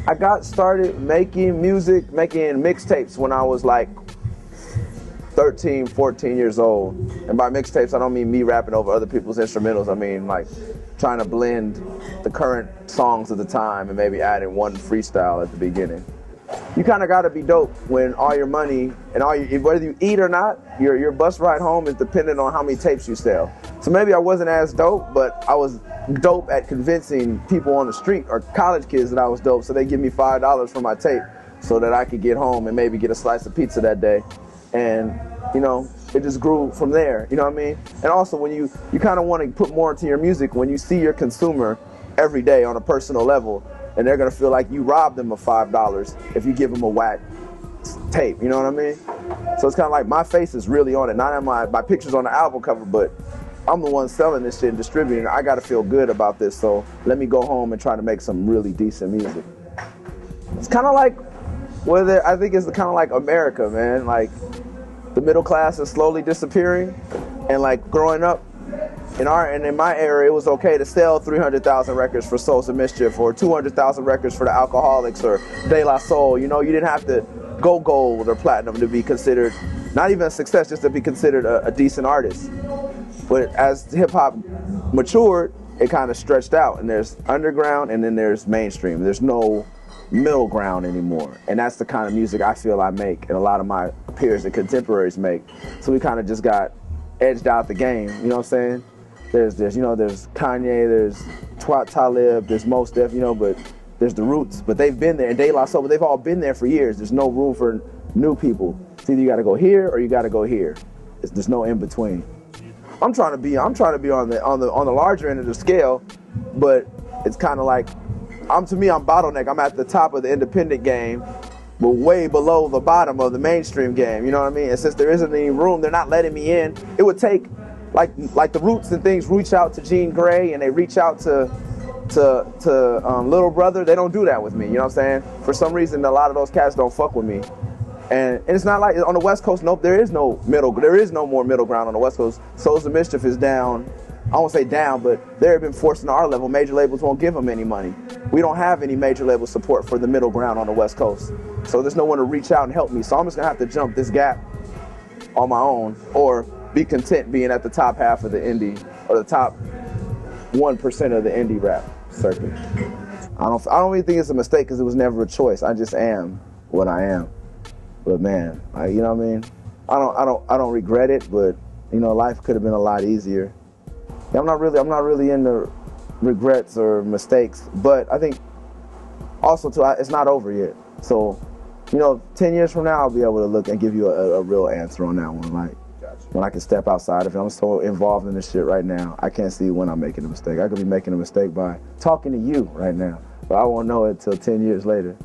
I got started making music, making mixtapes when I was like 13, 14 years old. And by mixtapes, I don't mean me rapping over other people's instrumentals. I mean like trying to blend the current songs of the time and maybe adding one freestyle at the beginning. You kind of got to be dope when all your money and whether you eat or not, your bus ride home is dependent on how many tapes you sell. So maybe I wasn't as dope, but I was dope at convincing people on the street or college kids that I was dope, so they give me $5 for my tape so that I could get home and maybe get a slice of pizza that day. And you know, it just grew from there, you know what I mean? And also when you kind of want to put more into your music, when you see your consumer every day on a personal level, and they're gonna feel like you robbed them of $5 if you give them a whack tape, you know what I mean? So it's kind of like my face is really on it, not on my picture's on the album cover, but I'm the one selling this shit and distributing it. I gotta feel good about this, so let me go home and try to make some really decent music. It's kind of like, I think it's kind of like America, man. Like, the middle class is slowly disappearing, and like growing up, in my era, it was okay to sell 300,000 records for Souls of Mischief or 200,000 records for the Alcoholics or De La Soul. You know, you didn't have to go gold or platinum to be considered, not even a success, just to be considered a decent artist. But as hip hop matured, it kind of stretched out, and there's underground and then there's mainstream. There's no middle ground anymore, and that's the kind of music I feel I make and a lot of my peers and contemporaries make. So we kind of just got edged out the game, you know what I'm saying? There's Kanye, there's Talib, there's Mos Def, you know, but there's the Roots, but they've been there, and De La Soul, but they've all been there for years. There's no room for new people. It's either you got to go here or you got to go here. There's no in between. I'm trying to be on the larger end of the scale, but it's kind of like to me I'm bottleneck. I'm at the top of the independent game, but way below the bottom of the mainstream game. You know what I mean? And since there isn't any room, they're not letting me in. It would take like the Roots and things reach out to Jean Grey and they reach out to Little Brother. They don't do that with me. You know what I'm saying? For some reason, a lot of those cats don't fuck with me. And it's not like on the West Coast. Nope, there is no more middle ground on the West Coast. Souls of Mischief is down. I won't say down, but they've been forced into our level. Major labels won't give them any money. We don't have any major label support for the middle ground on the West Coast. So there's no one to reach out and help me. So I'm just gonna have to jump this gap on my own, or be content being at the top half of the indie, or the top 1% of the indie rap circuit. I don't really think it's a mistake because it was never a choice. I just am what I am. But man, you know what I mean? I don't regret it, but you know, life could have been a lot easier. I'm not really into regrets or mistakes, but I think also too, it's not over yet. So, you know, 10 years from now, I'll be able to look and give you a real answer on that one. Like, when I can step outside of it. I'm so involved in this shit right now, I can't see when I'm making a mistake. I could be making a mistake by talking to you right now, but I won't know it till 10 years later.